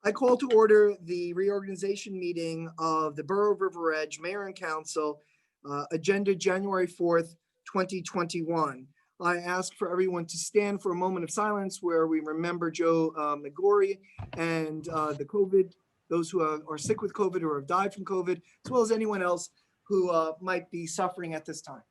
I call to order the reorganization meeting of the Borough of River Edge Mayor and Council, agenda January 4th, 2021. I ask for everyone to stand for a moment of silence where we remember Joe McGorry and the COVID, those who are sick with COVID or have died from COVID, as well as anyone else who might be suffering at this time.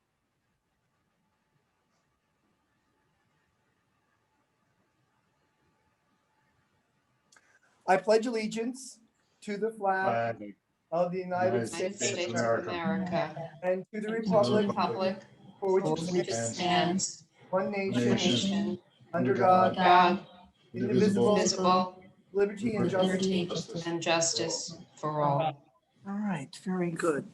I pledge allegiance to the flag of the United States of America and to the and to republic the republic for for which which it it stands, stands, one nation, under God, God, indivisible, indivisible, liberty and justice. liberty and justice for all. All right, very good.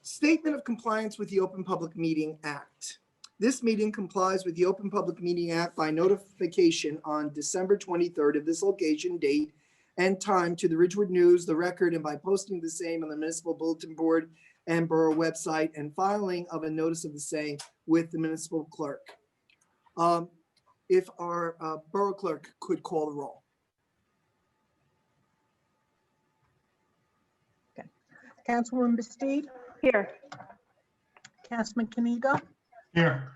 Statement of compliance with the Open Public Meeting Act. This meeting complies with the Open Public Meeting Act by notification on December 23rd of this location, date, and time to the Ridgewood News, the Record, and by posting the same on the municipal bulletin board and borough website and filing of a notice of the same with the municipal clerk. If our borough clerk could call the roll. Okay. Councilwoman Bastide? Here. Councilman Kanigo? Here.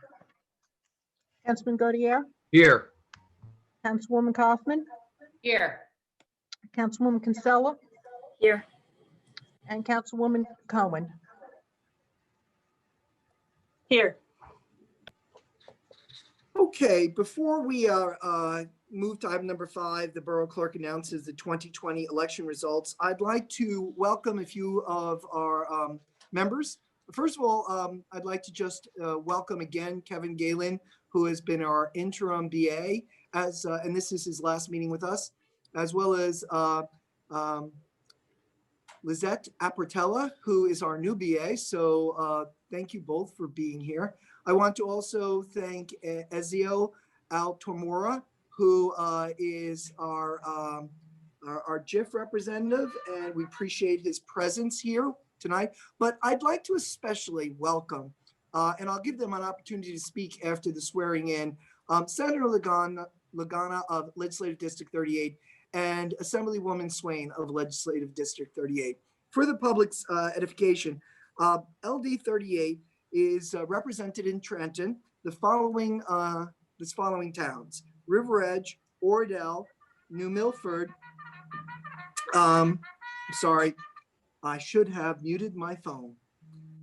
Councilman Gaudier? Here. Councilwoman Kaufman? Here. Councilwoman Kinsella? Here. And Councilwoman Cohen? Here. Okay, before we move to item number 5, the Borough Clerk announces the 2020 election results. I'd like to welcome a few of our members. First of all, I'd like to just welcome again Kevin Galen, who has been our interim BA, and this is his last meeting with us, as well as Lizette Appertella, who is our new BA. So thank you both for being here. I want to also thank Ezio Altomora, who is our GIF representative, and we appreciate his presence here tonight. But I'd like to especially welcome, and I'll give them an opportunity to speak after the swearing in, Senator Lagana of Legislative District 38 and Assemblywoman Swain of Legislative District 38. For the public's edification, LD 38 is represented in Trenton, the following towns: River Edge, Oradell, New Milford. Sorry, I should have muted my phone.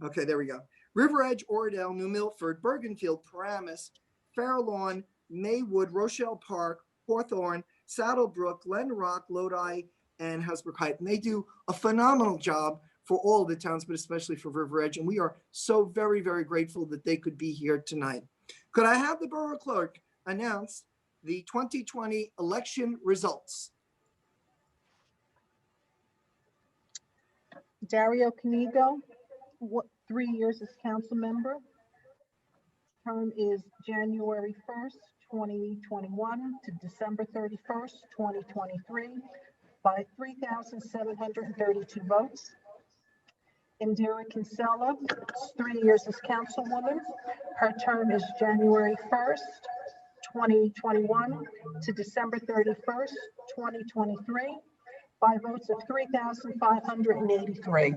Okay, there we go. River Edge, Oradell, New Milford, Bergenfield, Paramus, Farallon, Maywood, Rochelle Park, Hawthorne, Saddlebrook, Glen Rock, Lodi, and Hasbrook Heights. And they do a phenomenal job for all the towns, but especially for River Edge. And we are so very, very grateful that they could be here tonight. Could I have the Borough Clerk announce the 2020 election results? Dario Canigo, 3 years as council member. Term is January 1st, 2021 to December 31st, 2023 by 3,732 votes. Indira Kinsella, 3 years as councilwoman. Her term is January 1st, 2021 to December 31st, 2023 by votes of 3,583.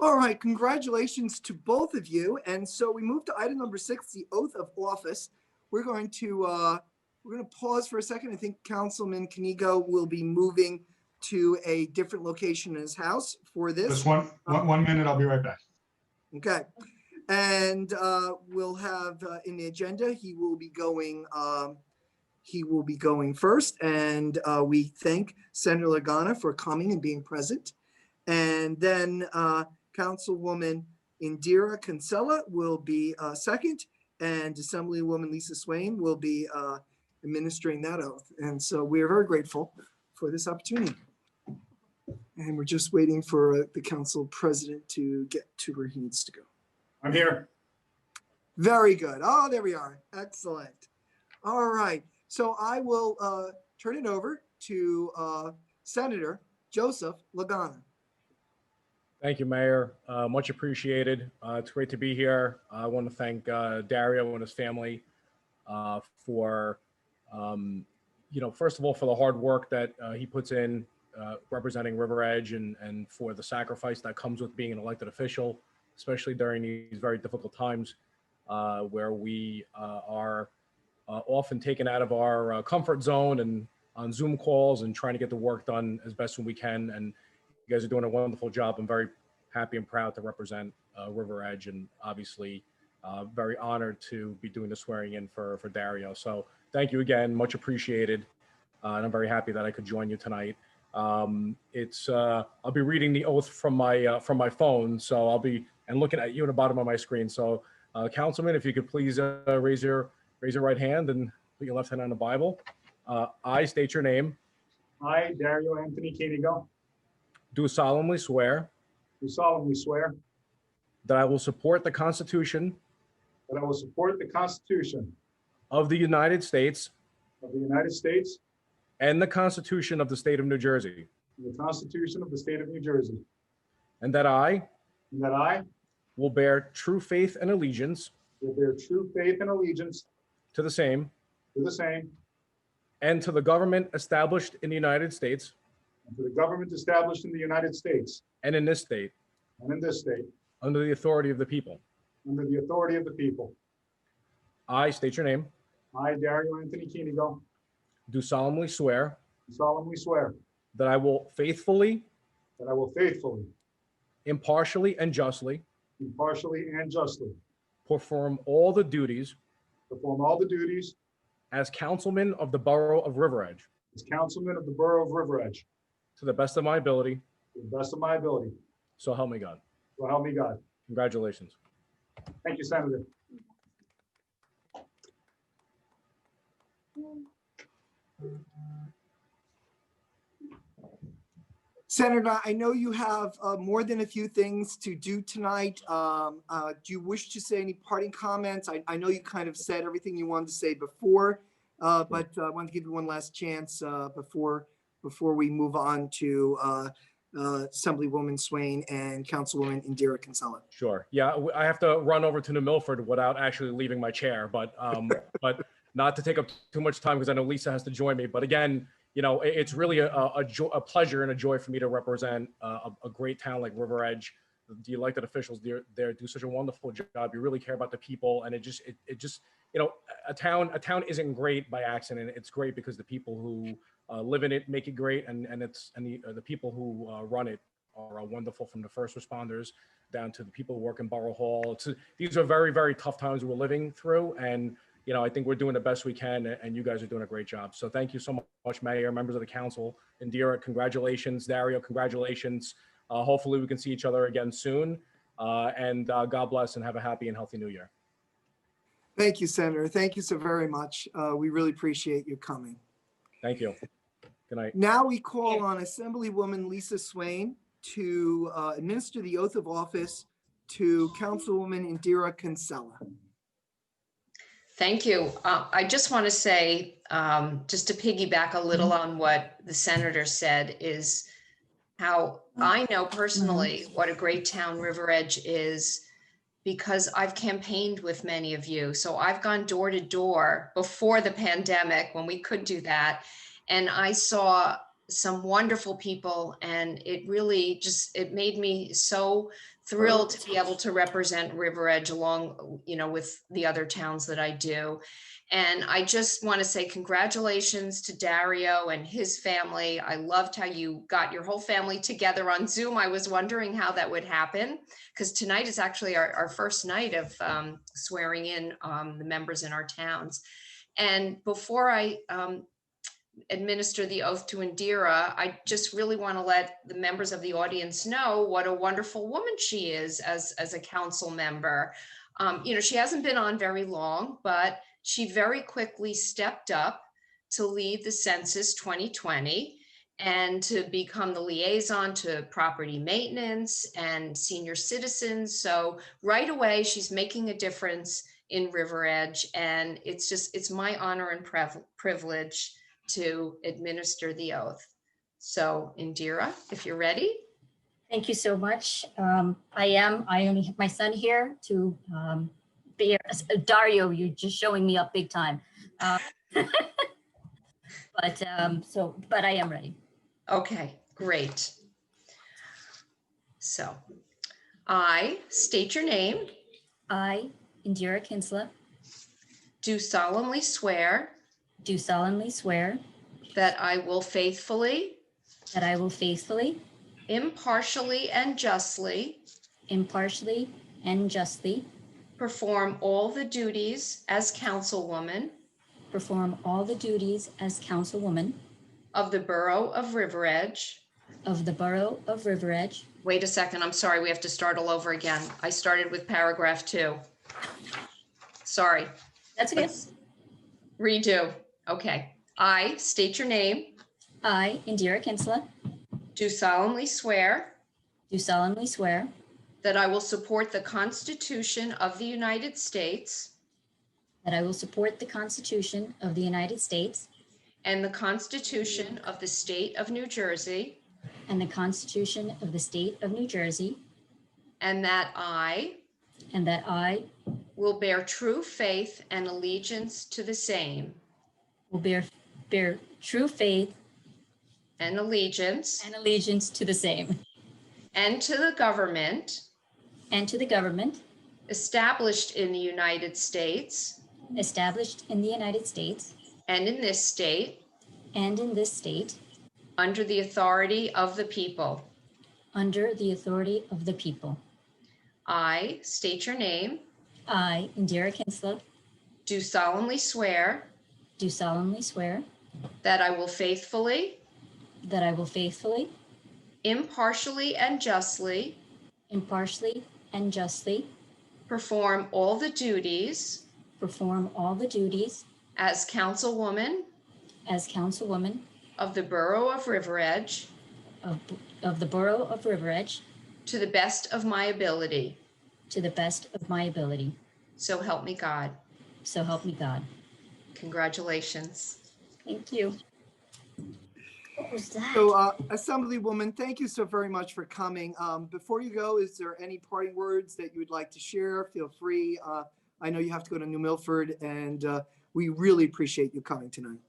All right, congratulations to both of you. And so we move to item number 6, the oath of office. We're going to pause for a second. I think Councilman Kanigo will be moving to a different location in his house for this. Just one minute, I'll be right back. Okay. And we'll have in the agenda, he will be going first. And we thank Senator Lagana for coming and being present. And then Councilwoman Indira Kinsella will be second, and Assemblywoman Lisa Swain will be administering that oath. And so we are very grateful for this opportunity. And we're just waiting for the council president to get to where he needs to go. I'm here. Very good. Oh, there we are. Excellent. All right. So I will turn it over to Senator Joseph Lagana. Thank you, Mayor. Much appreciated. It's great to be here. I want to thank Dario and his family for, first of all, for the hard work that he puts in representing River Edge and for the sacrifice that comes with being an elected official, especially during these very difficult times where we are often taken out of our comfort zone and on Zoom calls and trying to get the work done as best as we can. And you guys are doing a wonderful job. I'm very happy and proud to represent River Edge, and obviously very honored to be doing the swearing in for Dario. So thank you again, much appreciated. And I'm very happy that I could join you tonight. I'll be reading the oath from my phone, so I'll be looking at you at the bottom of my screen. So Councilman, if you could please raise your right hand and put your left hand on the Bible. I state your name. I, Dario Anthony Koenigo, Do solemnly swear do solemnly swear that I will support the Constitution that I will support the Constitution of the United States of the United States and the Constitution of the State of New Jersey, and the Constitution of the State of New Jersey, and that I and that I will bear true faith and allegiance will bear true faith and allegiance to the same to the same and to the government established in the United States and to the government established in the United States and in this state and in this state under the authority of the people. under the authority of the people. I state your name. I, Dario Anthony Koenigo, Do solemnly swear do solemnly swear that I will faithfully, that I will faithfully, impartially, and justly impartially, and justly perform all the duties perform all the duties as councilman of the Borough of River Edge as councilman of the Borough of River Edge to the best of my ability. to the best of my ability. So help me God. So help me God. Congratulations. Thank you, Senator. Senator, I know you have more than a few things to do tonight. Do you wish to say any parting comments? I know you kind of said everything you wanted to say before, but I want to give you one last chance before we move on to Assemblywoman Swain and Councilwoman Indira Kinsella. Sure. Yeah, I have to run over to New Milford without actually leaving my chair, but not to take up too much time because I know Lisa has to join me. But again, it's really a pleasure and a joy for me to represent a great town like River Edge. The elected officials there do such a wonderful job. You really care about the people, and it just a town isn't great by accident. It's great because the people who live in it make it great, and the people who run it are wonderful, from the first responders down to the people who work in Borough Hall. These are very, very tough times we're living through, and I think we're doing the best we can, and you guys are doing a great job. So thank you so much, Mayor, members of the council. Indira, congratulations. Dario, congratulations. Hopefully we can see each other again soon. And God bless and have a happy and healthy new year. Thank you, Senator. Thank you so very much. We really appreciate you coming. Thank you. Good night. Now we call on Assemblywoman Lisa Swain to administer the oath of office to Councilwoman Indira Kinsella. Thank you. I just want to say, just to piggyback a little on what the senator said, is how I know personally what a great town River Edge is, because I've campaigned with many of you. So I've gone door to door before the pandemic when we could do that. And I saw some wonderful people, and it really it made me so thrilled to be able to represent River Edge along, with the other towns that I do. And I just want to say congratulations to Dario and his family. I loved how you got your whole family together on Zoom. I was wondering how that would happen, because tonight is actually our first night of swearing in the members in our towns. And before I administer the oath to Indira, I just really want to let the members of the audience know what a wonderful woman she is as a council member. She hasn't been on very long, but she very quickly stepped up to lead the Census 2020 and to become the liaison to property maintenance and senior citizens. So right away, she's making a difference in River Edge, and it's my honor and privilege to administer the oath. So Indira, if you're ready. Thank you so much. I only have my son here to be here. Dario, you're just showing me up big time. But I am ready. Okay, great. So I state your name, I, Indira Kinsella, do solemnly swear do solemnly swear that I will faithfully, that I will faithfully, impartially, and justly impartially, and justly perform all the duties as councilwoman perform all the duties as councilwoman of the Borough of River of the Borough of River Edge. Wait a second, I'm sorry, we have to start all over again. I started with paragraph 2. Sorry, That's okay. let's redo. Okay, I state your name, I, Indira Kinsella, do solemnly swear do solemnly swear that I will support the Constitution of the United States that I will support the Constitution of the United States and the Constitution of the State of New Jersey, and the Constitution of the State of New Jersey, and that I and that I will bear true faith and allegiance to the same will bear true faith and allegiance and allegiance to the same and to the government and to the government established in the United States established in the United States and in this state and in this state under the authority of the people. under the authority of the people. I state your name, I, Indira Kinsella, do solemnly swear do solemnly swear that I will faithfully, that I will faithfully, impartially, and justly impartially, and justly perform all the duties perform all the duties as councilwoman as councilwoman of the Borough of River of the Borough of River Edge to the best of my ability. to the best of my ability. So help me God. So help me God. Congratulations. Thank you. What was that? So, Assemblywoman, thank you so very much for coming. Before you go, is there any parting words that you would like to share? Feel free. I know you have to go to New Milford, and we really appreciate you coming tonight.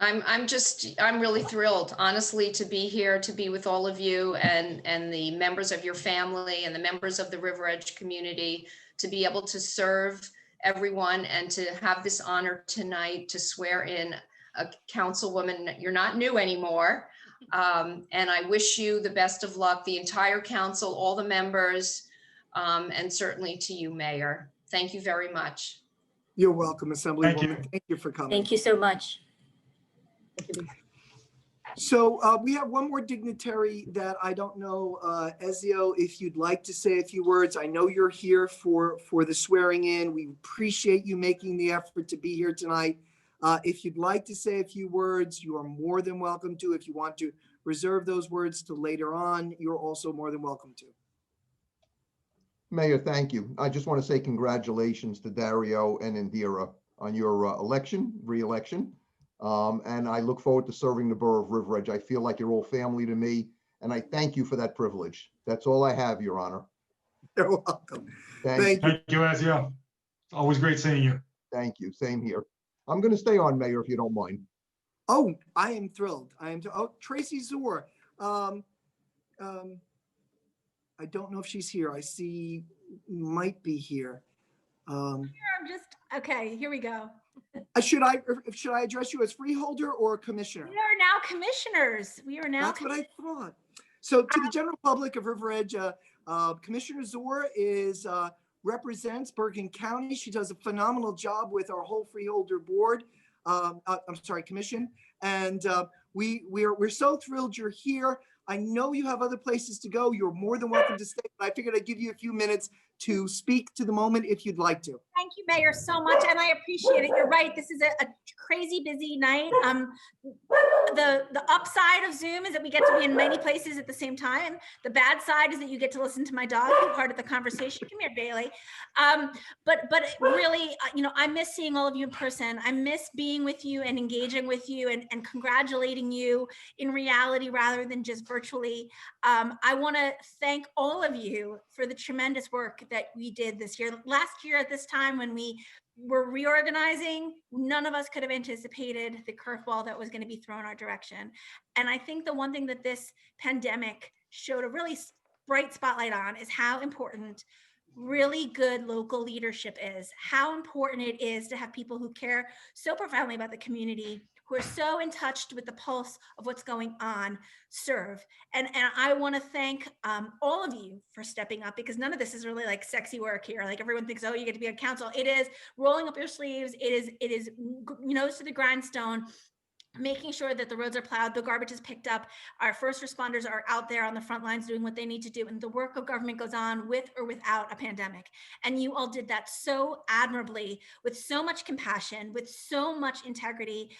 I'm really thrilled, honestly, to be here, to be with all of you and the members of your family and the members of the River Edge community, to be able to serve everyone and to have this honor tonight to swear in a councilwoman. You're not new anymore. And I wish you the best of luck, the entire council, all the members, and certainly to you, Mayor. Thank you very much. You're welcome, Assemblywoman. Thank you for coming. Thank you so much. So we have one more dignitary that I don't know, Ezio, if you'd like to say a few words. I know you're here for the swearing in. We appreciate you making the effort to be here tonight. If you'd like to say a few words, you are more than welcome to. If you want to reserve those words to later on, you're also more than welcome to. Mayor, thank you. I just want to say congratulations to Dario and Indira on your re-election. And I look forward to serving the Borough of River Edge. I feel like you're all family to me, and I thank you for that privilege. That's all I have, Your Honor. You're welcome. Thank you. Thank you, Ezio. Always great seeing you. Thank you. Same here. I'm going to stay on, Mayor, if you don't mind. Oh, I am thrilled. Oh, Tracy Zor. I don't know if she's here. I see might be here. I'm just, okay, here we go. Should I address you as freeholder or commissioner? We are now commissioners. We are now. That's what I thought. So to the general public of River Edge, Commissioner Zor represents Bergen County. She does a phenomenal job with our whole freeholder board. Commission. And we're so thrilled you're here. I know you have other places to go. You're more than welcome to stay. But I figured I'd give you a few minutes to speak to the moment if you'd like to. Thank thank you, Mayor, so much, and I appreciate it. You're right. This is a crazy busy night. The upside of Zoom is that we get to be in many places at the same time. The bad side is that you get to listen to my dog be part of the conversation. Come here, Bailey. But really, I miss seeing all of you in person. I miss being with you and engaging with you and congratulating you in reality rather than just virtually. I want to thank all of you for the tremendous work that we did this year. Last year at this time when we were reorganizing, none of us could have anticipated the curveball that was going to be thrown our direction. And I think the one thing that this pandemic showed a really bright spotlight on is how important really good local leadership is, how important it is to have people who care so profoundly about the community, who are so in touch with the pulse of what's going on, serve. And I want to thank all of you for stepping up, because none of this is really like sexy work here. Like everyone thinks, oh, you get to be on council. It is rolling up your sleeves. It is nose to the grindstone, making sure that the roads are plowed, the garbage is picked up, our first responders are out there on the front lines doing what they need to do, and the work of government goes on with or without a pandemic. And you all did that so admirably, with so much compassion, with so much integrity,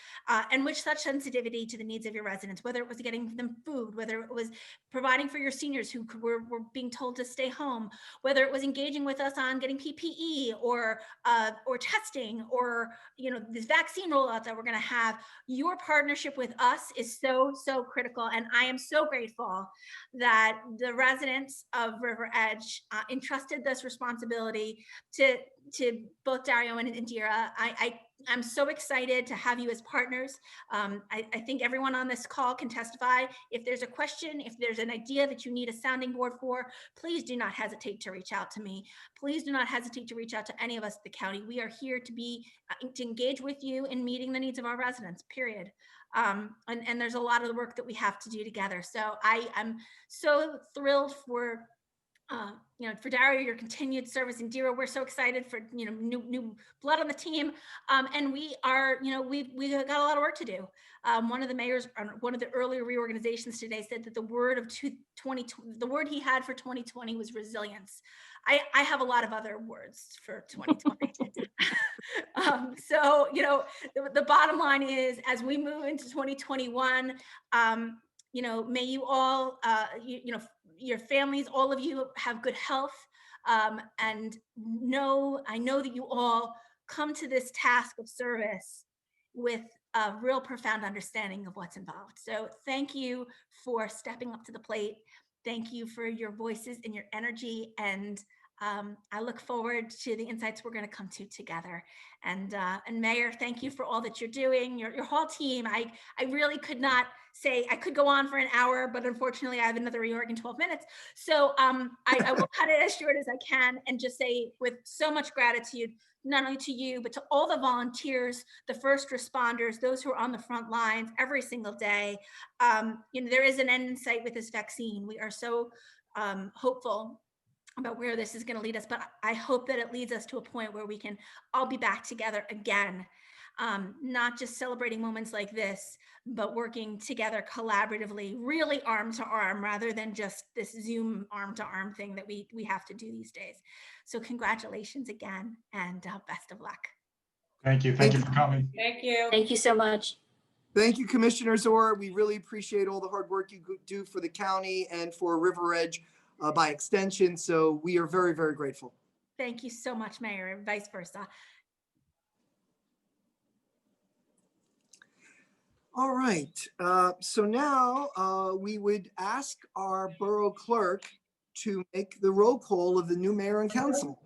and with such sensitivity to the needs of your residents, whether it was getting them food, whether it was providing for your seniors who were being told to stay home, whether it was engaging with us on getting PPE or testing, or this vaccine rollout that we're going to have. Your partnership with us is so critical, and I am so grateful that the residents of River Edge entrusted this responsibility to both Dario and Indira. I'm so excited to have you as partners. I think everyone on this call can testify. If there's a question, if there's an idea that you need a sounding board for, please do not hesitate to reach out to me. Please do not hesitate to reach out to any of us at the county. We are here to engage with you in meeting the needs of our residents, period. And there's a lot of the work that we have to do together. So I'm so thrilled for for Dario, your continued service. And Indira, we're so excited for new blood on the team, and we are we got a lot of work to do. One of the mayors on one of the earlier reorganizations today said that the word of 2020, the word he had for 2020 was resilience. I have a lot of other words for 2020. So the bottom line is, as we move into 2021, may you all your families, all of you, have good health, and I know that you all come to this task of service with a real profound understanding of what's involved. So thank you for stepping up to the plate. Thank you for your voices and your energy, and I look forward to the insights we're going to come to together. And Mayor, thank you for all that you're doing. Your whole team. I really could not say, I could go on for an hour, but unfortunately I have another reorg in 12 minutes. So I will cut it as short as I can and just say, with so much gratitude, not only to you, but to all the volunteers, the first responders, those who are on the front lines every single day. There is an end in sight with this vaccine. We are so hopeful about where this is going to lead us, but I hope that it leads us to a point where we can all be back together again, not just celebrating moments like this, but working together collaboratively, really arm to arm, rather than just this Zoom arm to arm thing that we have to do these days. So congratulations again, and best of luck. Thank you. Thank you for coming. Thank you. Thank you so much. Thank you, Commissioner Zora. We really appreciate all the hard work you do for the county and for River Edge by extension. So we are very, very grateful. Thank you so much, Mayor, and vice versa. All right. So now we would ask our borough clerk to make the roll call of the new mayor and council.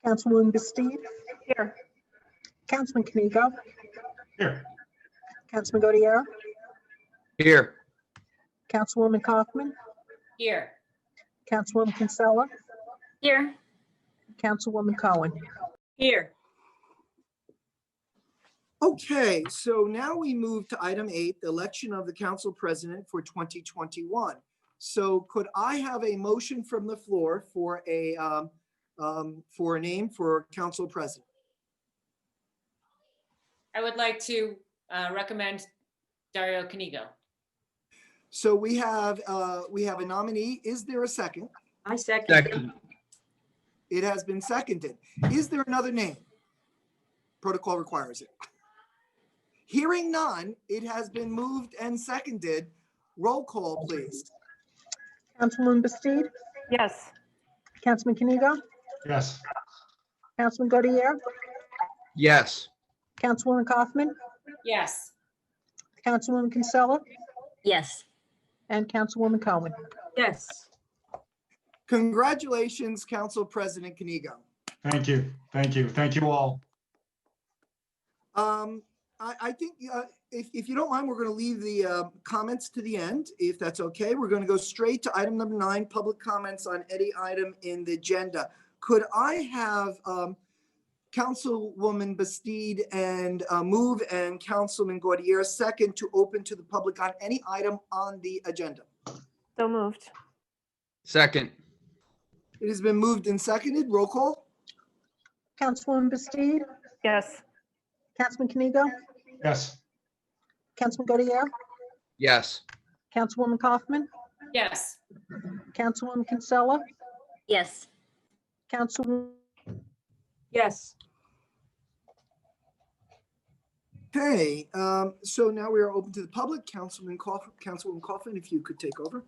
Councilwoman Bastide? Here. Councilman Knigo? Here. Councilman Godier? Here. Councilwoman Kaufman? Here. Councilwoman Kinsella? Here. Councilwoman Cohen? Here. Okay, so now we move to item 8, the election of the council president for 2021. So could I have a motion from the floor for a name for council president? I would like to recommend Dario Canigo. So we have a nominee. Is there a second? I second. Second. It has been seconded. Is there another name? Protocol requires it. Hearing none, it has been moved and seconded. Roll call, please. Councilwoman Bastood, Yes. Councilman Kanigo, Yes. Councilman Godier, Yes. Councilwoman Kaufman, Yes. Councilwoman Kinsella, Yes. and Councilwoman Cohen. Yes. Congratulations, Council President Kanigo. Thank you. Thank you. Thank you all. I think if you don't mind, we're going to leave the comments to the end, if that's okay. We're going to go straight to item number 9, public comments on any item in the agenda. Could I have Councilwoman Bastood and move, and Councilman Gaudier second to open to the public on any item on the agenda? So moved. Second. It has been moved and seconded. Roll call. Councilwoman Bastood, Yes. Councilman Kanigo, Yes. Councilman Godier, Yes. Councilwoman Kaufman, Yes. Councilwoman Kinsella, Yes. Councilwoman. Yes. Okay, so now we are open to the public. Councilwoman Kaufman, if you could take over.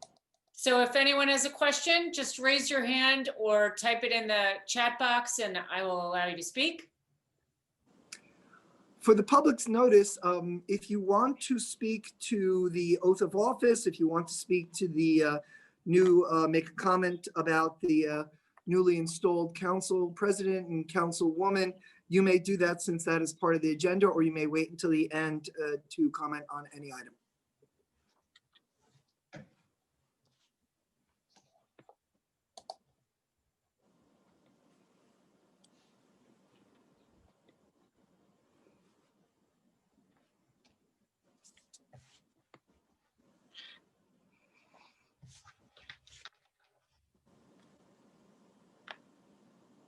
So if anyone has a question, just raise your hand or type it in the chat box and I will allow you to speak. For the public's notice, if you want to speak to the oath of office, if you want to speak to the make a comment about the newly installed council president and councilwoman, you may do that since that is part of the agenda, or you may wait until the end to comment on any item.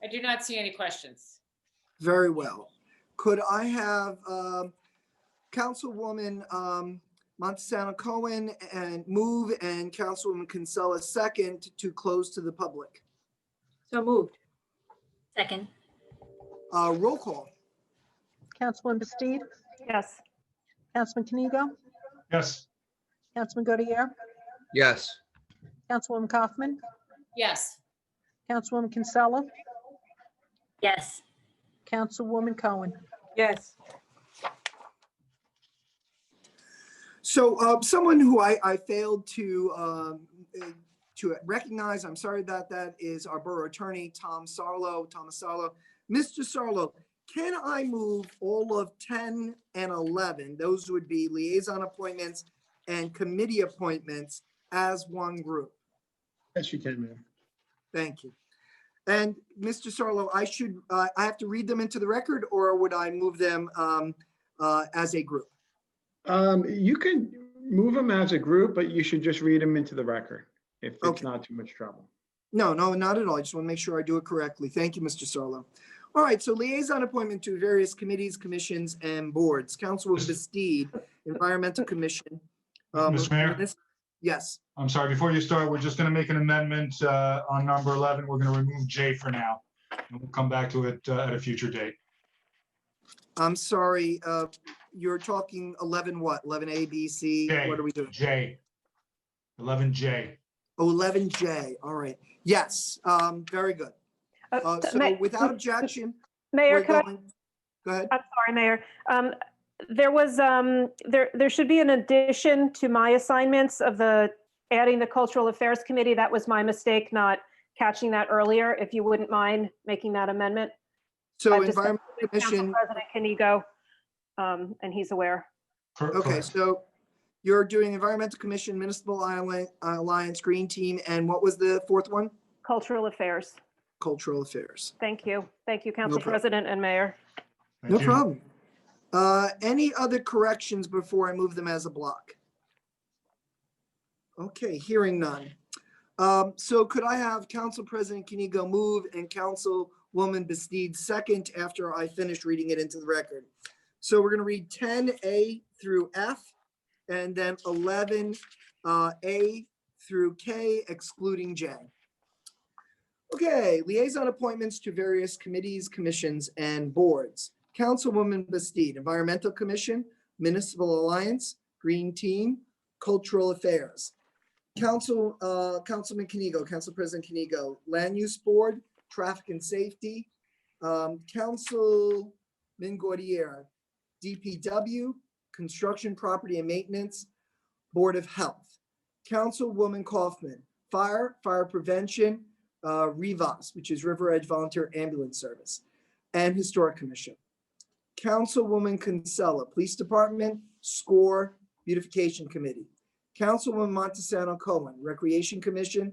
I do not see any questions. Very well. Could I have Councilwoman Montesano Cohen and move, and Councilwoman Kinsella second to close to the public? So moved. Second. Roll call. Councilwoman Bastood, Yes. Councilman Kanigo, Yes. Councilman Godier, Yes. Councilwoman Kaufman, Yes. Councilwoman Kinsella, Yes. Councilwoman Cohen. Yes. So someone who I failed to recognize, I'm sorry about that, is our borough attorney, Thomas Sarlo. Mr. Sarlo, can I move all of 10 and 11? Those would be liaison appointments and committee appointments as one group. Yes, you can, ma'am. Thank you. And Mr. Sarlo, I have to read them into the record, or would I move them as a group? You can move them as a group, but you should just read them into the record if it's Okay. not too much trouble. No, not at all. I just want to make sure I do it correctly. Thank you, Mr. Sarlo. All right, so liaison appointment to various committees, commissions, and boards. Councilwoman Bastood, Environmental Commission. Mr. Mayor? Yes. I'm sorry, before you start, we're just going to make an amendment on number 11. We're going to remove J for now. And we'll come back to it at a future date. I'm sorry, you're talking 11 what? 11A, B, C? J. What are we doing? J. 11J. Oh, 11J. All right. Yes, very good. So without objection, Mayor, we're could I, going, go ahead. I'm sorry, Mayor. There was, there should be an addition to my assignments of adding the Cultural Affairs Committee. That was my mistake, not catching that earlier. If you wouldn't mind making that amendment. So I've discussed Environmental with Council Commission, President Kanigo, and he's aware. okay, Correct. so you're doing Environmental Commission, Municipal Alliance, Green Team, and what was the fourth one? Cultural Affairs. Cultural Affairs. Thank you. Thank you, Council problem. President and Mayor. Thank No you. problem. Any other corrections before I move them as a block? Okay, hearing none. So could I have Council President Kanigo move and Councilwoman Bastood second after I finish reading it into the record? So we're going to read 10A through F, and then 11A through K, excluding J. Okay, liaison appointments to various committees, commissions, and boards. Councilwoman Bastide, Environmental Commission, Municipal Alliance, Green Team, Cultural Affairs. Councilman Kenigo, Council President Kenigo, Land Use Board, Traffic and Safety, Councilman Gordier, DPW, Construction, Property and Maintenance, Board of Health. Councilwoman Kaufman, Fire Prevention, REVAS, which is River Edge Volunteer Ambulance Service, and Historic Commission. Councilwoman Kinsella, Police Department, SCORE, Beautification Committee. Councilwoman Montesano Cohen, Recreation Commission,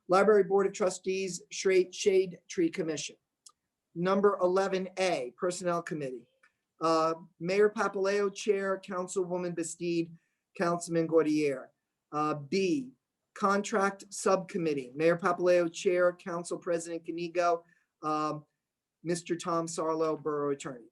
Library Board of Trustees, Shade Tree Commission. Number 11A, Personnel Committee. Mayor Papaleo, Chair, Councilwoman Bastide, Councilman Gordier. B, Contract Subcommittee, Mayor Papaleo, Chair, Council President Kenigo, Mr. Tom Sarlo, Borough Attorney.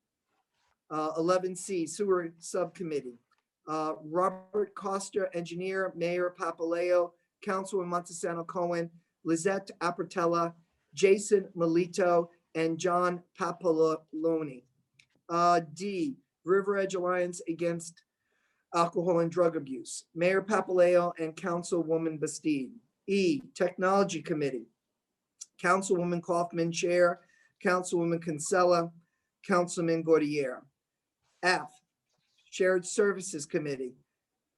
11C, Sewer Subcommittee, Robert Costa, Engineer, Mayor Papaleo, Councilwoman Montesano Cohen, Lizette Apratella, Jason Melito, and John Papaloni. D, River Edge Alliance Against Alcohol and Drug Abuse, Mayor Papaleo and Councilwoman Bastide. E, Technology Committee, Councilwoman Kaufman, Chair, Councilwoman Kinsella, Councilman Gordier. F, Shared Services Committee,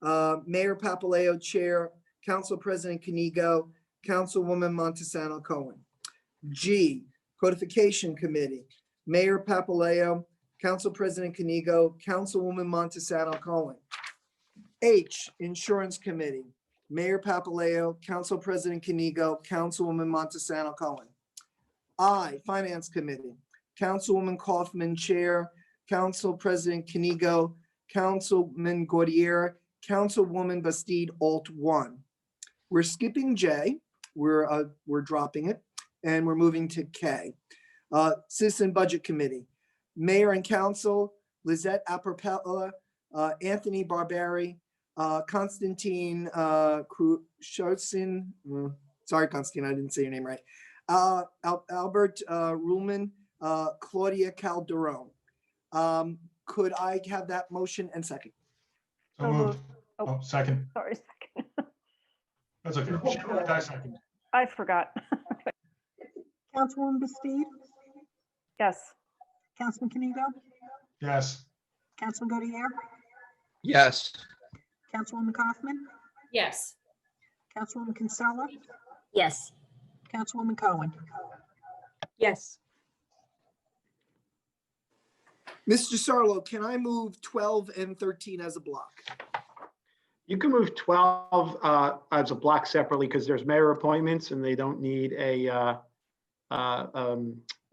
Mayor Papaleo, Chair, Council President Kenigo, Councilwoman Montesano Cohen. G, Codification Committee, Mayor Papaleo, Council President Kenigo, Councilwoman Montesano Cohen. H, Insurance Committee, Mayor Papaleo, Council President Kenigo, Councilwoman Montesano Cohen. I, Finance Committee, Councilwoman Kaufman, Chair, Council President Kenigo, Councilman Gordier, Councilwoman Bastide, Alt 1. We're skipping J, we're dropping it, and we're moving to K. Citizen Budget Committee, Mayor and Council, Lizette Apropella, Anthony Barberi, Constantine Krushartsin, sorry, Constantine, I didn't say your name right. Albert Ruhlman, Claudia Calderon. Could I have that motion and second? So moved. Oh, second. Sorry, second. That's okay. Second. I forgot. Councilwoman Bastide, Yes. Councilman Kenigo, Yes. Councilman Gordier, Yes. Councilwoman Kaufman, Yes. Councilwoman Kinsella, Yes. Councilwoman Cohen. Yes. Mr. Sarlo, can I move 12 and 13 as a block? You can move 12 as a block separately because there's mayor appointments and they don't need a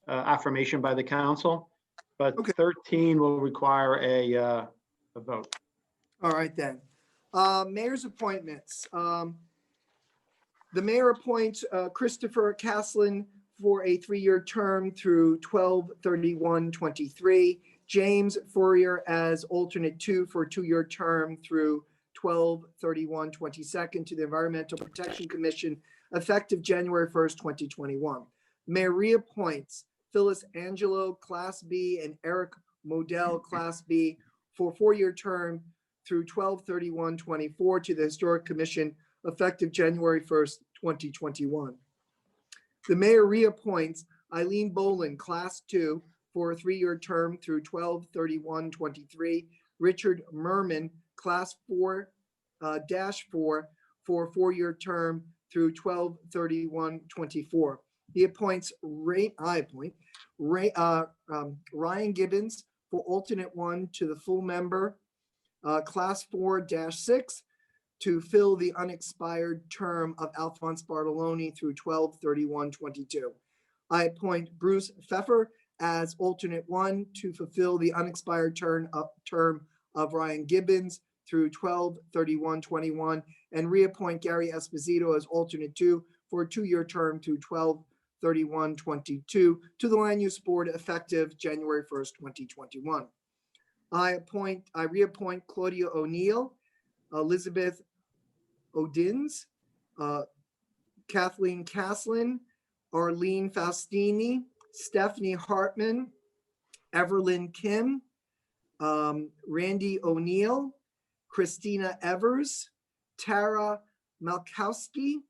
affirmation by the council. But Okay. 13 will require a vote. All right then. Mayor's appointments. The mayor appoints Christopher Caslin for a 3-year term through 12/31/23. James Fourier as alternate 2 for a 2-year term through 12/31/22 to the Environmental Protection Commission effective January 1st, 2021. Mayor reappoints Phyllis Angelo, Class B, and Eric Modell, Class B, for a 4-year term through 12/31/24 to the Historic Commission effective January 1st, 2021. The mayor reappoints Eileen Boland, Class 2, for a 3-year term through 12/31/23. Richard Merman, Class 4-4, for a 4-year term through 12/31/24. He appoints Ryan Gibbons for alternate 1 to the full member, Class 4-6, to fill the unexpired term of Alphonse Bartoloni through 12/31/22. I appoint Bruce Pfeffer as alternate 1 to fulfill the unexpired term of Ryan Gibbons through 12/31/21, and reappoint Gary Esposito as alternate 2 for a 2-year term through 12/31/22 to the Land Use Board effective January 1st, 2021. I reappoint Claudia O'Neill, Elizabeth Odins, Kathleen Caslin, Arlene Faustini, Stephanie Hartman, Everlyn Kim, Randy O'Neill, Christina Evers, Tara Malkowski,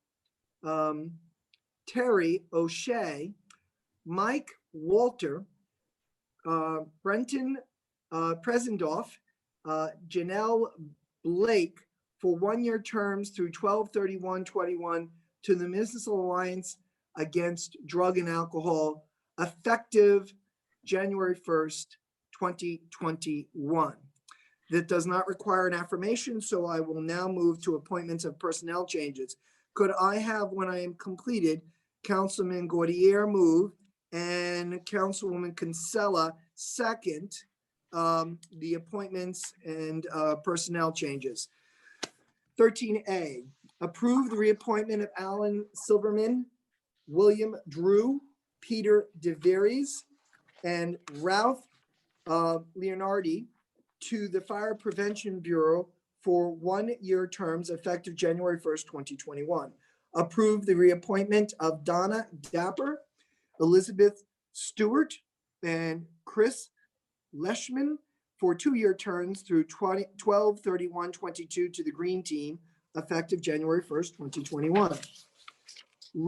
Terry O'Shea, Mike Walter, Brenton Presendoff, Janelle Blake for one-year terms through 12/31/21 to the Municipal Alliance Against Drug and Alcohol, effective January 1st, 2021. That does not require an affirmation, so I will now move to appointments of personnel changes. Could I have, when I am completed, Councilman Gaudier move and Councilwoman Kinsella second the appointments and personnel changes? 13A, approve the reappointment of Alan Silverman, William Drew, Peter DeVries, and Ralph Leonardi to the Fire Prevention Bureau for one-year terms effective January 1st, 2021. Approve the reappointment of Donna Dapper, Elizabeth Stewart, and Chris Leishman for two-year terms through 12/31/22 to the Green Team effective January 1st, 2021.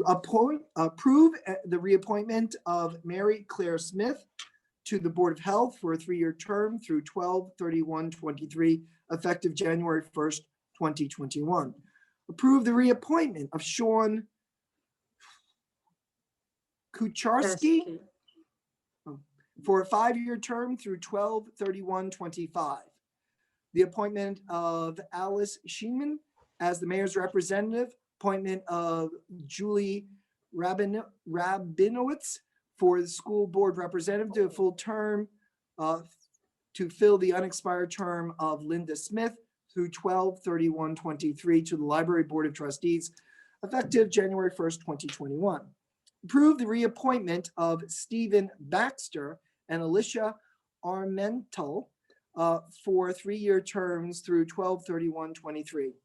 Approve the reappointment of Mary Claire Smith to the Board of Health for a three-year term through 12/31/23 effective January 1st, 2021. Approve the reappointment of Sean Kucharski for a five-year term through 12/31/25. The appointment of Alice Sheenman as the mayor's representative, appointment of Julie Rabinowitz for the school board representative to a full term to fill the unexpired term of Linda Smith through 12/31/23 to the Library Board of Trustees, effective January 1st, 2021. Approve the reappointment of Stephen Baxter and Alicia Armental for three-year terms through 12/31/23.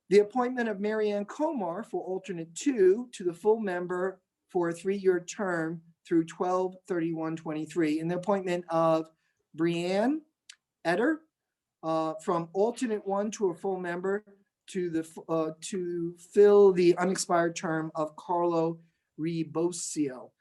The appointment of Marianne Komar for alternate 2 to the full member for a three-year term through 12/31/23, and the appointment of Brianne Eder from alternate 1 to a full member to fill the unexpired term of Carlo Ribosio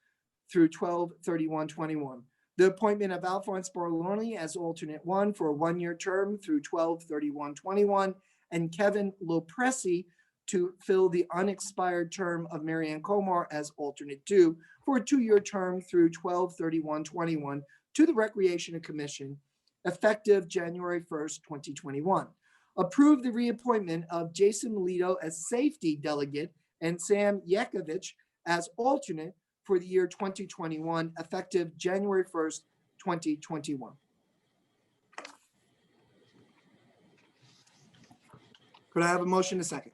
through 12/31/21. The appointment of Alphonse Barloni as alternate 1 for a one-year term through 12/31/21, and Kevin Lopresti to fill the unexpired term of Marianne Komar as alternate 2 for a two-year term through 12/31/21 to the Recreation Commission, effective January 1st, 2021. Approve the reappointment of Jason Melito as safety delegate and Sam Yekovich as alternate for the year 2021, effective January 1st, 2021. Could I have a motion a second?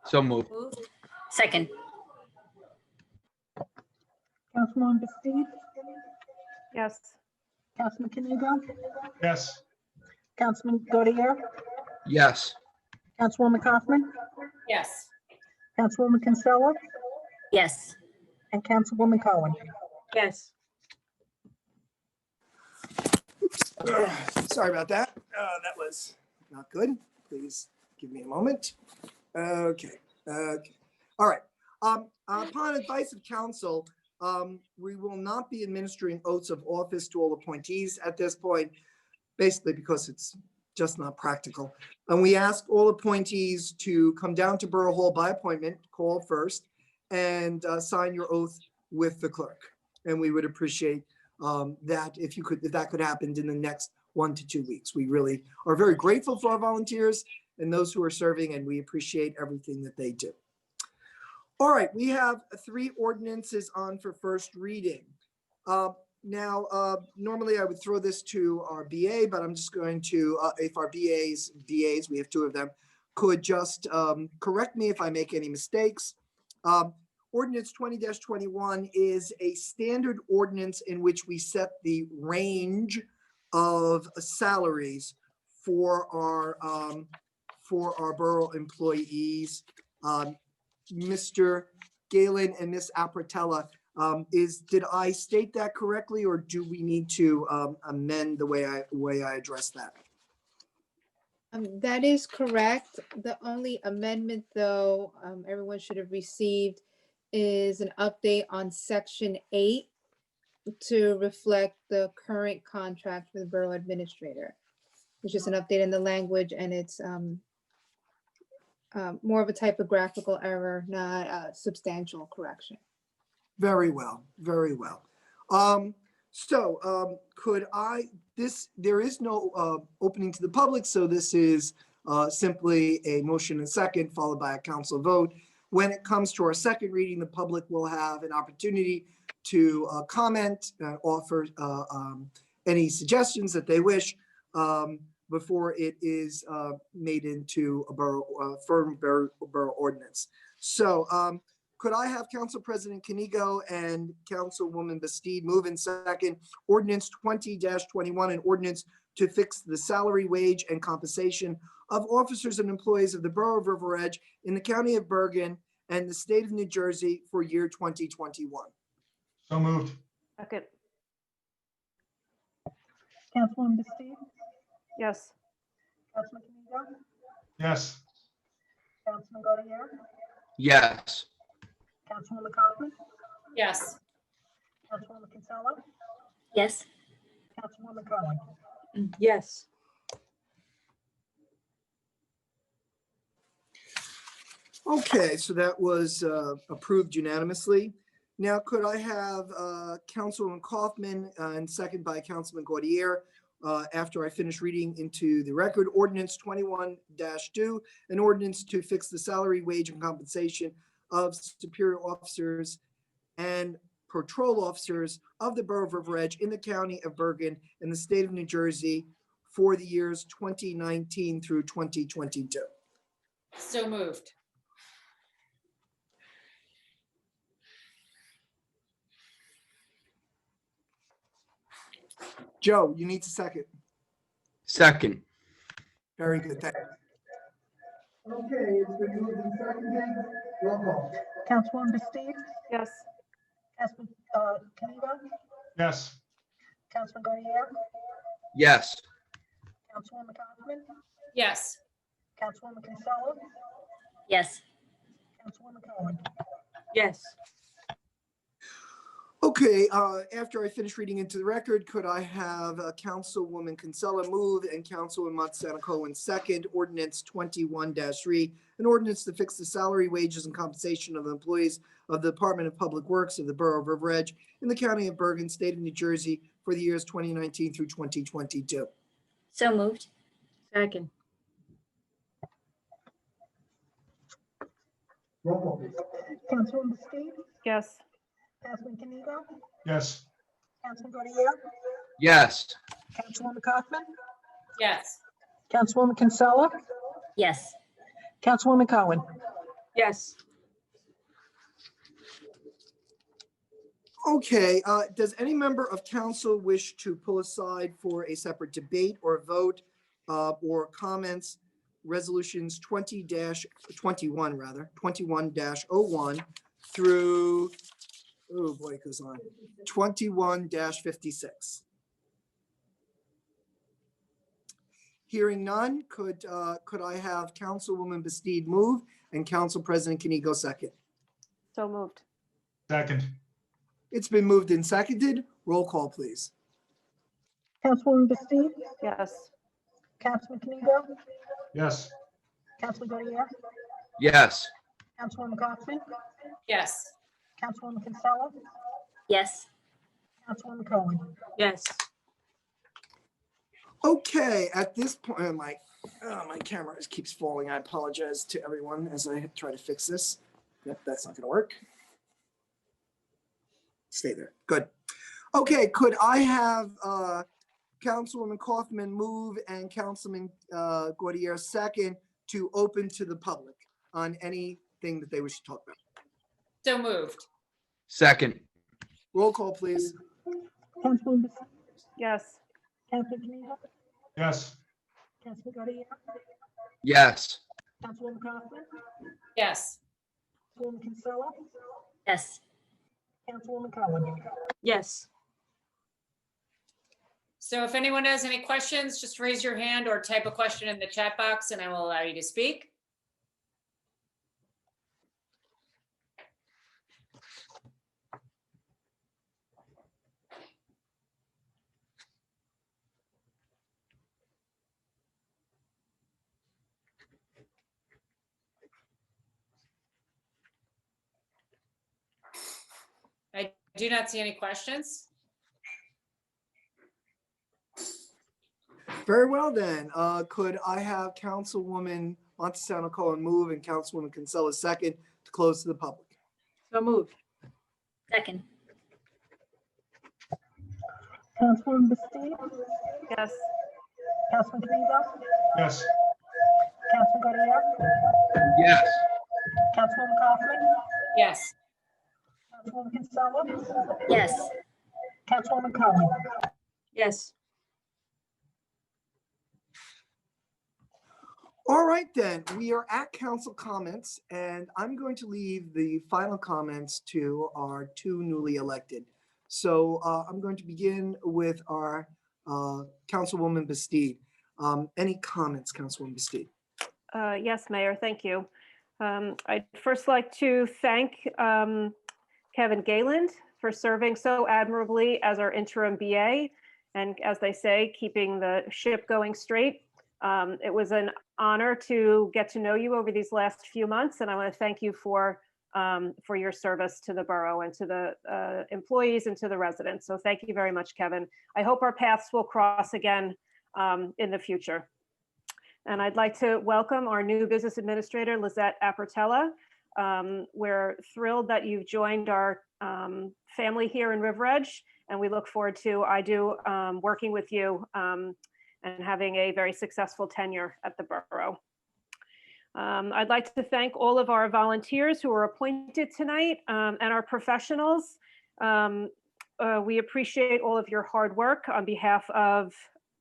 So moved. Second. Councilwoman Bastu, Yes. Councilman Kanigo, Yes. Councilman Gaudier, Yes. Councilwoman Kaufman, Yes. Councilwoman Kinsella, Yes. and Councilwoman Cohen. Yes. Sorry about that. That was not good. Please give me a moment. Okay. All right. Upon advice of council, we will not be administering oaths of office to all appointees at this point, basically because it's just not practical. And we ask all appointees to come down to Borough Hall by appointment, call first, and sign your oath with the clerk. And we would appreciate that if that could happen in the next 1 to 2 weeks. We really are very grateful for our volunteers and those who are serving, and we appreciate everything that they do. All right, we have 3 ordinances on for first reading. Now, normally I would throw this to our BA, but I'm just going to, if our BAs, we have 2 of them, could just correct me if I make any mistakes. Ordinance 20-21 is a standard ordinance in which we set the range of salaries for our borough employees. Mr. Galen and Miss Apratella. Did I state that correctly, or do we need to amend the way I address that? That is correct. The only amendment, though, everyone should have received is an update on section 8 to reflect the current contract for the borough administrator. It's just an update in the language, and it's more of a typographical error, not a substantial correction. Very well, very well. There is no opening to the public, so this is simply a motion and second followed by a council vote. When it comes to our second reading, the public will have an opportunity to comment, offer any suggestions that they wish before it is made into a firm borough ordinance. So could I have Council President Canigo and Councilwoman Bastide move in second ordinance 20-21, an ordinance to fix the salary, wage, and compensation of officers and employees of the Borough of River Edge in the County of Bergen and the State of New Jersey for year 2021. So moved. Second. Councilwoman Bastide? Yes. Councilman Canigo? Yes. Councilman Gaudier? Yes. Councilwoman Kaufman? Yes. Councilwoman Kinsella? Yes. Councilwoman Cohen? Yes. Okay, so that was approved unanimously. Now, could I have Councilwoman Kaufman and second by Councilman Gaudier, after I finish reading into the record, ordinance 21-2, an ordinance to fix the salary, wage, and compensation of superior officers and patrol officers of the Borough of River Edge in the County of Bergen in the State of New Jersey for the years 2019 through 2022. So moved. Joe, you need to second. Second. Very good, thank you. Okay, it's been moved and seconded. Roll call. Councilwoman Bastide? Yes. Councilman Canigo? Yes. Councilman Gaudier? Yes. Councilwoman Kaufman? Yes. Councilwoman Kinsella? Yes. Councilwoman Cohen? Yes. Okay, after I finish reading into the record, could I have Councilwoman Kinsella move and Councilwoman Montesano Cohen second, ordinance 21-3, an ordinance to fix the salary, wages, and compensation of the employees of the Department of Public Works of the Borough of River Edge in the County of Bergen, State of New Jersey for the years 2019 through 2022. So moved. Second. Roll call, please. Councilwoman Bastide? Yes. Councilman Canigo? Yes. Councilman Gaudier? Yes. Councilwoman Kaufman? Yes. Councilwoman Kinsella? Yes. Councilwoman Cohen? Yes. Okay, does any member of council wish to pull aside for a separate debate or vote or comments resolutions 21-01 through, oh boy, it goes on, 21-56? Hearing none, could I have Councilwoman Bastide move and Council President Canigo second? So moved. Second. It's been moved and seconded. Roll call, please. Councilwoman Bastide? Yes. Councilman Canigo? Yes. Councilman Gaudier? Yes. Councilwoman Kaufman? Yes. Councilwoman Kinsella? Yes. Councilwoman Cohen? Yes. Okay, at this point, my camera just keeps falling. I apologize to everyone as I try to fix this. Yep, that's not gonna work. Stay there, good. Okay, could I have Councilwoman Kaufman move and Councilman Gaudier second to open to the public on anything that they wish to talk about? So moved. Second. Roll call, please. Councilwoman Bastide? Yes. Councilman Canigo? Yes. Councilman Gaudier? Yes. Councilwoman Kaufman? Yes. Councilwoman Kinsella? Yes. Councilwoman Cohen. Yes. So if anyone has any questions, just raise your hand or type a question in the chat box and I will allow you to speak. I do not see any questions. Very well then. Could I have Councilwoman Montesano Cohen move and Councilwoman Kinsella second to close to the public? So moved. Second. Councilwoman Bastu. Yes. Councilman Kanigo. Yes. Councilman Goodyear. Yes. Councilwoman Kaufman. Yes. Councilwoman Kinsella. Yes. Councilwoman Cohen. Yes. All right, then, we are at council comments, and I'm going to leave the final comments to our two newly elected. So I'm going to begin with our Councilwoman Bastide. Any comments, Councilwoman Bastide? Yes, Mayor, thank you. I'd first like to thank Kevin Gayland for serving so admirably as our interim BA, and as they say, keeping the ship going straight. It was an honor to get to know you over these last few months, and I want to thank you for your service to the borough and to the employees and to the residents. So thank you very much, Kevin. I hope our paths will cross again in the future. And I'd like to welcome our new business administrator, Lizette Appertella. We're thrilled that you've joined our family here in River Edge, and we look forward to, working with you and having a very successful tenure at the borough. I'd like to thank all of our volunteers who were appointed tonight and our professionals. We appreciate all of your hard work on behalf of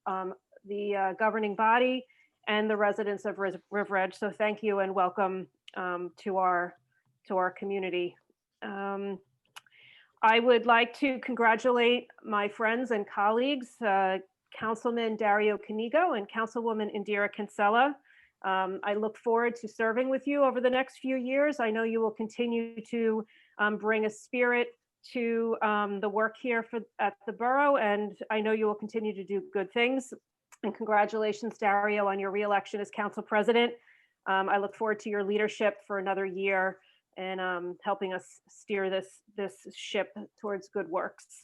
the governing body and the residents of River Edge. So thank you and welcome to our community. I would like to congratulate my friends and colleagues, Councilman Dario Canigo and Councilwoman Indira Kinsella. I look forward to serving with you over the next few years. I know you will continue to bring a spirit to the work here at the borough, and I know you will continue to do good things. And congratulations, Dario, on your reelection as council president. I look forward to your leadership for another year and helping us steer this ship towards good works.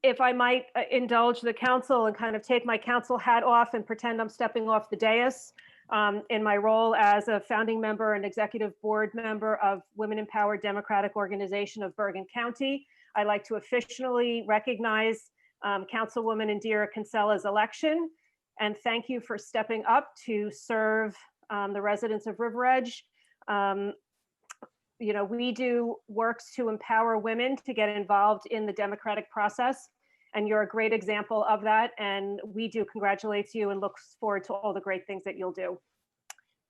If I might indulge the council and kind of take my council hat off and pretend I'm stepping off the dais in my role as a founding member and executive board member of Women Empowered Democratic Organization of Bergen County, I'd like to officially recognize Councilwoman Indira Kinsella's election and thank you for stepping up to serve the residents of River Edge. You know, we do works to empower women to get involved in the democratic process, and you're a great example of that. And we do congratulate you and look forward to all the great things that you'll do.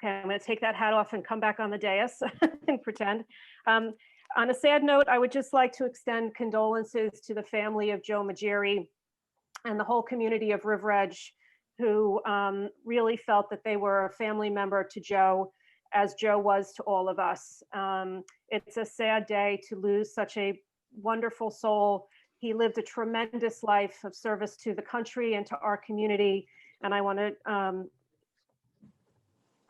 Okay, I'm going to take that hat off and come back on the dais and pretend. On a sad note, I would just like to extend condolences to the family of Joe Magiri and the whole community of River Edge, who really felt that they were a family member to Joe, as Joe was to all of us. It's a sad day to lose such a wonderful soul. He lived a tremendous life of service to the country and to our community. And I want to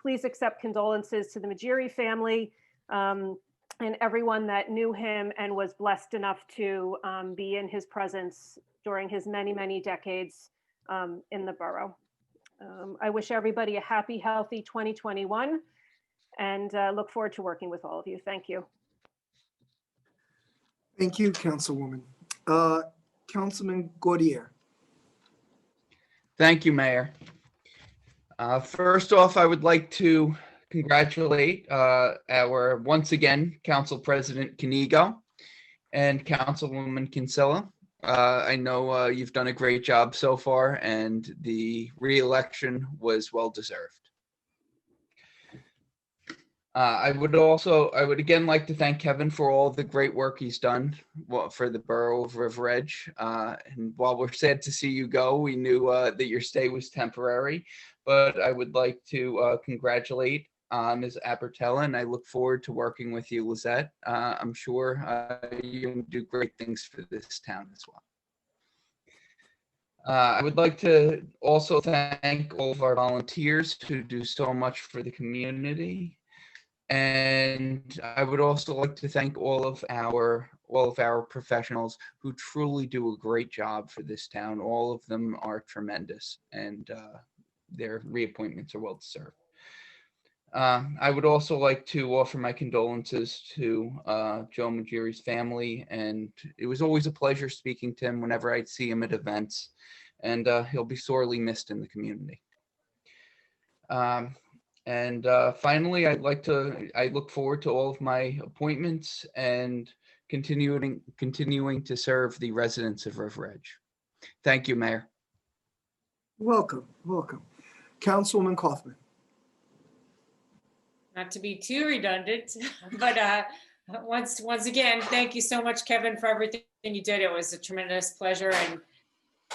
please accept condolences to the Magiri family and everyone that knew him and was blessed enough to be in his presence during his many, many decades in the borough. I wish everybody a happy, healthy 2021 and look forward to working with all of you. Thank you. Thank you, Councilwoman. Councilman Gautier. Thank you, Mayor. First off, I would like to congratulate our, once again, Council President Canigo and Councilwoman Kinsella. I know you've done a great job so far, and the re-election was well deserved. I would again like to thank Kevin for all the great work he's done for the borough of River Edge. And while we're sad to see you go, we knew that your stay was temporary, but I would like to congratulate Ms. Apertella, and I look forward to working with you, Lizette. I'm sure you can do great things for this town as well. I would like to also thank all of our volunteers who do so much for the community. And I would also like to thank all of our professionals who truly do a great job for this town. All of them are tremendous, and their reappointments are well deserved. I would also like to offer my condolences to Joe Magiri's family, and it was always a pleasure speaking to him whenever I'd see him at events, and he'll be sorely missed in the community. And finally, I look forward to all of my appointments and continuing to serve the residents of River Edge. Thank you, Mayor. Welcome, welcome. Councilwoman Kaufman. Not to be too redundant, but once again, thank you so much, Kevin, for everything you did. It was a tremendous pleasure, and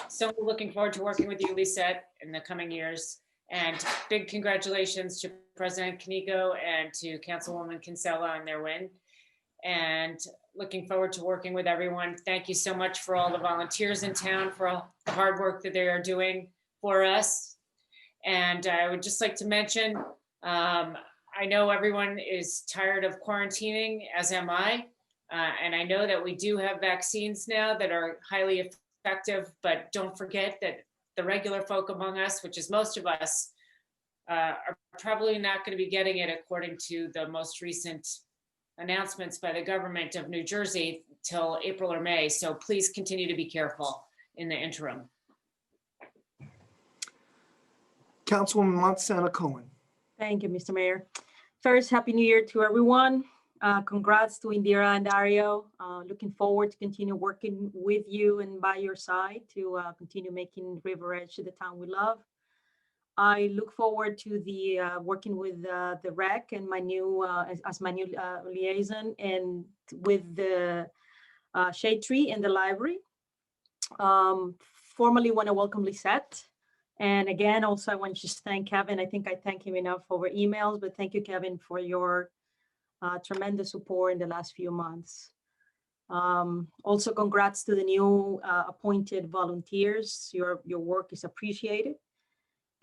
so looking forward to working with you, Lisette, in the coming years. And big congratulations to President Kinigo and to Councilwoman Kinsella on their win. And looking forward to working with everyone. Thank you so much for all the volunteers in town for all the hard work that they are doing for us. And I would just like to mention, I know everyone is tired of quarantining, as am I. And I know that we do have vaccines now that are highly effective, but don't forget that the regular folk among us, which is most of us, are probably not going to be getting it according to the most recent announcements by the government of New Jersey till April or May. So please continue to be careful in the interim. Councilwoman Montana Cohen. Thank you, Mr. Mayor. First, Happy New Year to everyone. Congrats to Indira and Dario. Looking forward to continue working with you and by your side to continue making River Edge the town we love. I look forward to the working with the rec and my new as my new liaison, and with the shade tree in the library. Formally want to welcome Lisette. And again, also I want to just thank Kevin. I think I thank him enough over emails, but thank you, Kevin, for your tremendous support in the last few months. Also, congrats to the new appointed volunteers. Your work is appreciated.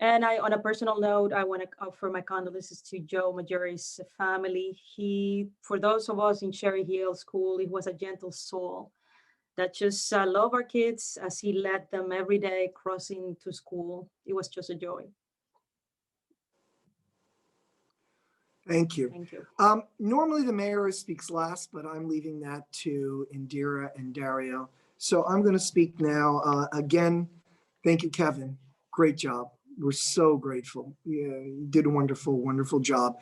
And on a personal note, I want to offer my condolences to Joe Magiri's family. For those of us in Cherry Hill School, he was a gentle soul that just love our kids as he led them every day crossing to school. It was just a joy. Thank you. Thank you. Normally the mayor speaks last, but I'm leaving that to Indira and Dario. So I'm going to speak now. Again, thank you, Kevin. Great job. We're so grateful. You did a wonderful, wonderful job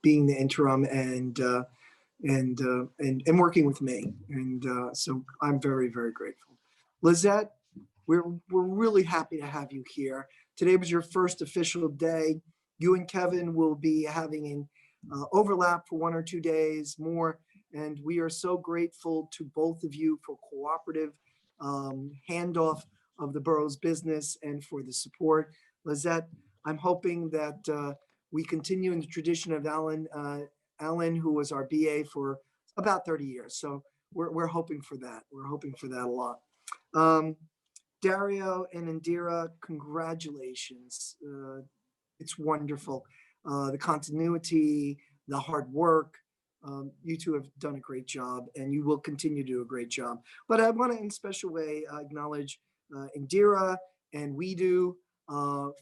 being the interim and working with me. And so I'm very, very grateful. Lizette, we're really happy to have you here. Today was your first official day. You and Kevin will be having an overlap for 1 or 2 days more. And we are so grateful to both of you for cooperative handoff of the borough's business and for the support. Lizette, I'm hoping that we continue in the tradition of Alan, who was our BA for about 30 years. So we're hoping for that. We're hoping for that a lot. Dario and Indira, congratulations. It's wonderful. The continuity, the hard work. You two have done a great job, and you will continue to do a great job. But I want to, in a special way, acknowledge Indira and We Do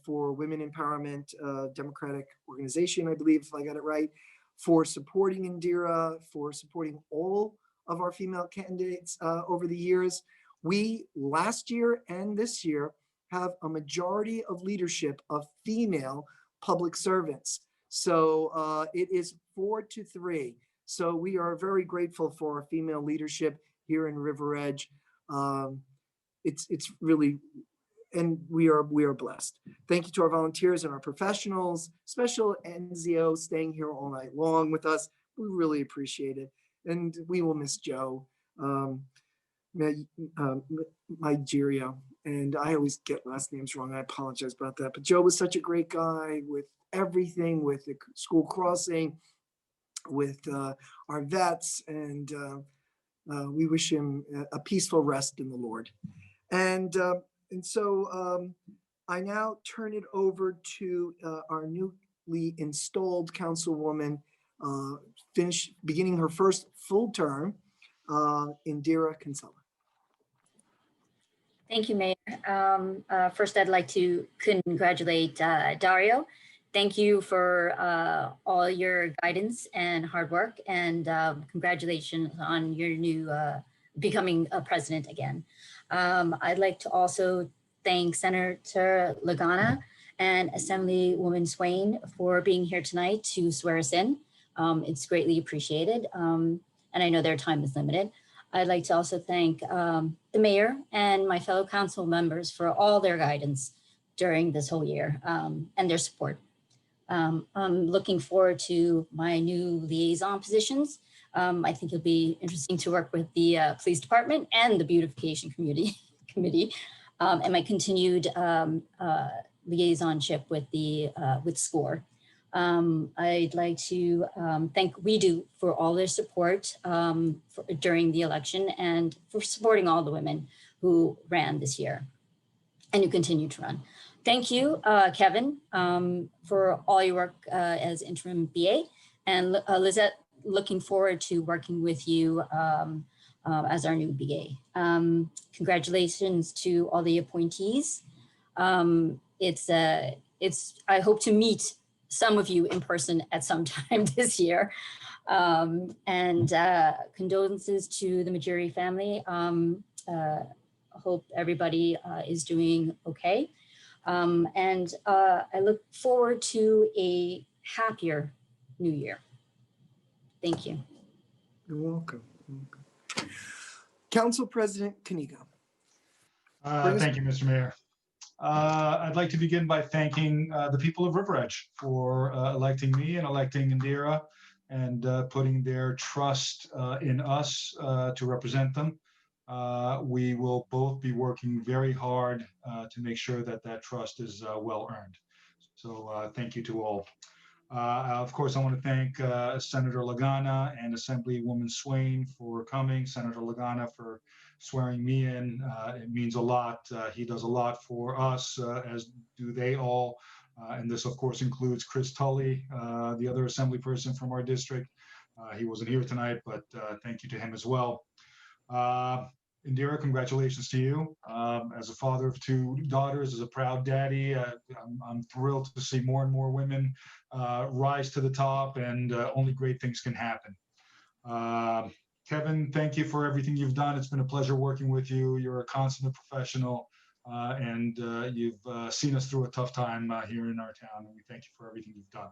for Women Empowerment Democratic Organization, I believe, if I got it right, for supporting Indira, for supporting all of our female candidates over the years. We, last year and this year, have a majority of leadership of female public servants. So it is 4-3. So we are very grateful for our female leadership here in River Edge. It's really, and we are blessed. Thank you to our volunteers and our professionals, special NZO staying here all night long with us. We really appreciate it. And we will miss Joe, Nigeria. And I always get last names wrong. I apologize about that. But Joe was such a great guy with everything, with the school crossing, with our vets, and we wish him a peaceful rest in the Lord. And so I now turn it over to our newly installed councilwoman, beginning her first full term, Indira Kinsella. Thank you, Mayor. First, I'd like to congratulate Dario. Thank you for all your guidance and hard work, and congratulations on your new becoming a president again. I'd like to also thank Senator Lagana and Assemblywoman Swain for being here tonight to swear us in. It's greatly appreciated, and I know their time is limited. I'd like to also thank the mayor and my fellow council members for all their guidance during this whole year and their support. I'm looking forward to my new liaison positions. I think it'll be interesting to work with the police department and the beautification committee, and my continued liaisonship with SCORE. I'd like to thank WeDo for all their support during the election and for supporting all the women who ran this year and who continue to run. Thank you, Kevin, for all your work as interim BA, and Lizette, looking forward to working with you as our new BA. Congratulations to all the appointees. I hope to meet some of you in person at some time this year. And condolences to the Majuri family. Hope everybody is doing okay. And I look forward to a happier new year. Thank you. You're welcome. Council President Kanigo. Thank you, Mr. Mayor. I'd like to begin by thanking the people of River Edge for electing me and electing Indira and putting their trust in us to represent them. We will both be working very hard to make sure that that trust is well earned. So thank you to all. Of course, I want to thank Senator Lagana and Assemblywoman Swain for coming, Senator Lagana for swearing me in. It means a lot. He does a lot for us, as do they all. And this, of course, includes Chris Tully, the other assembly person from our district. He wasn't here tonight, but thank you to him as well. Indira, congratulations to you. As a father of two daughters, as a proud daddy, I'm thrilled to see more and more women rise to the top, and only great things can happen. Kevin, thank you for everything you've done. It's been a pleasure working with you. You're a consummate professional, and you've seen us through a tough time here in our town, and we thank you for everything you've done.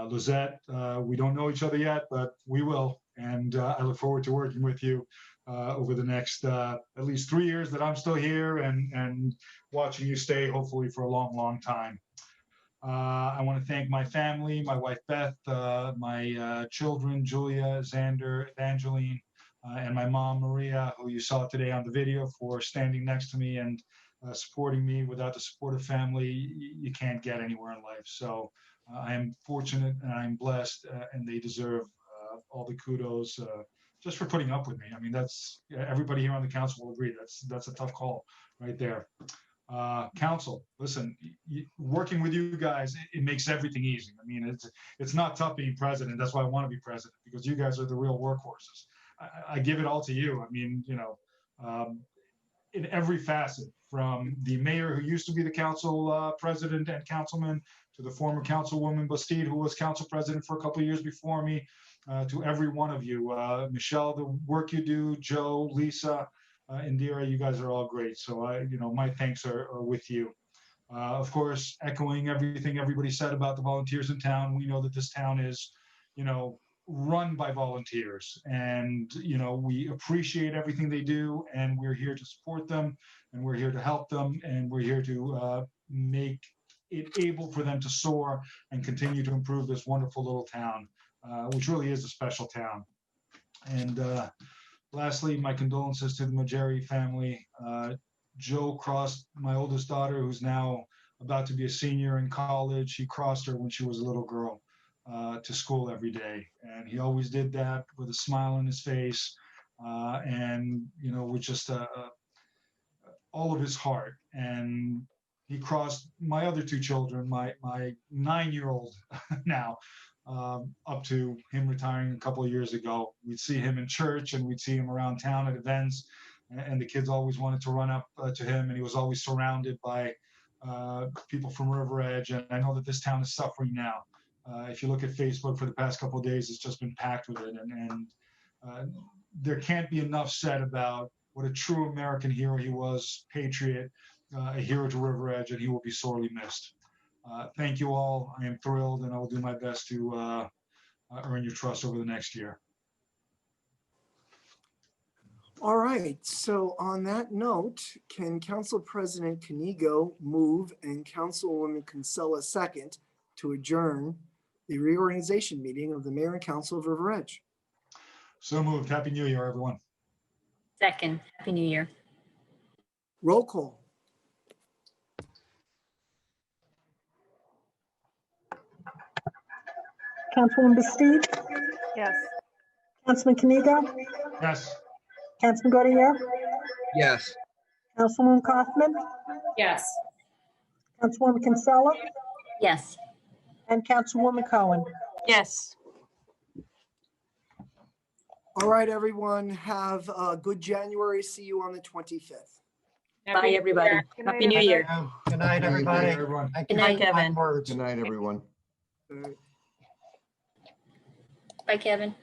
Lizette, we don't know each other yet, but we will, and I look forward to working with you over the next at least 3 years that I'm still here, and watching you stay hopefully for a long, long time. I want to thank my family, my wife Beth, my children Julia, Xander, Evangeline, and my mom Maria, who you saw today on the video, for standing next to me and supporting me. Without the support of family, you can't get anywhere in life. So I am fortunate and I'm blessed, and they deserve all the kudos just for putting up with me. I mean, that's, everybody here on the council will agree, that's a tough call right there. Council, listen, working with you guys, it makes everything easy. I mean, it's not tough being president. That's why I want to be president, because you guys are the real workhorses. I give it all to you. I mean, you know, in every facet, from the mayor who used to be the council president and councilman, to the former councilwoman Bastide, who was council president for a couple of years before me, to every one of you. Michelle, the work you do, Joe, Lisa, Indira, you guys are all great. So you know, my thanks are with you. Of course, echoing everything everybody said about the volunteers in town, we know that this town is, you know, run by volunteers. And, you know, we appreciate everything they do, and we're here to support them, and we're here to help them, and we're here to make it able for them to soar and continue to improve this wonderful little town, which really is a special town. And lastly, my condolences to the Majeri family. Joe crossed my oldest daughter, who's now about to be a senior in college. He crossed her when she was a little girl to school every day. And he always did that with a smile on his face and, you know, with just all of his heart. And he crossed my other two children, my 9-year-old now, up to him retiring a couple of years ago. We'd see him in church and we'd see him around town at events, and the kids always wanted to run up to him, and he was always surrounded by people from River Edge. And I know that this town is suffering now. If you look at Facebook for the past couple of days, it's just been packed with it. And there can't be enough said about what a true American hero he was, patriot, a hero to River Edge, and he will be sorely missed. Thank you all. I am thrilled, and I will do my best to earn your trust over the next year. All right, so on that note, can Council President Kanigo move and Councilwoman Kinsella second to adjourn the reorganization meeting of the Mayor and Council of River Edge? So moved. Happy New Year, everyone. Second, Happy New Year. Roll call. Councilwoman Bastu, Yes. Councilman Kanigo, Yes. Councilman Gaudier, Yes. Councilwoman Kaufman, Yes. Councilwoman Kinsella, Yes. and Councilwoman Cohen. Yes. All right, everyone, have a good January. See you on the 25th. Bye, everybody. Good night, Happy New Year. Good night, everybody. Everyone. Thank Good night, Kevin. Good night, everyone. Bye, Kevin.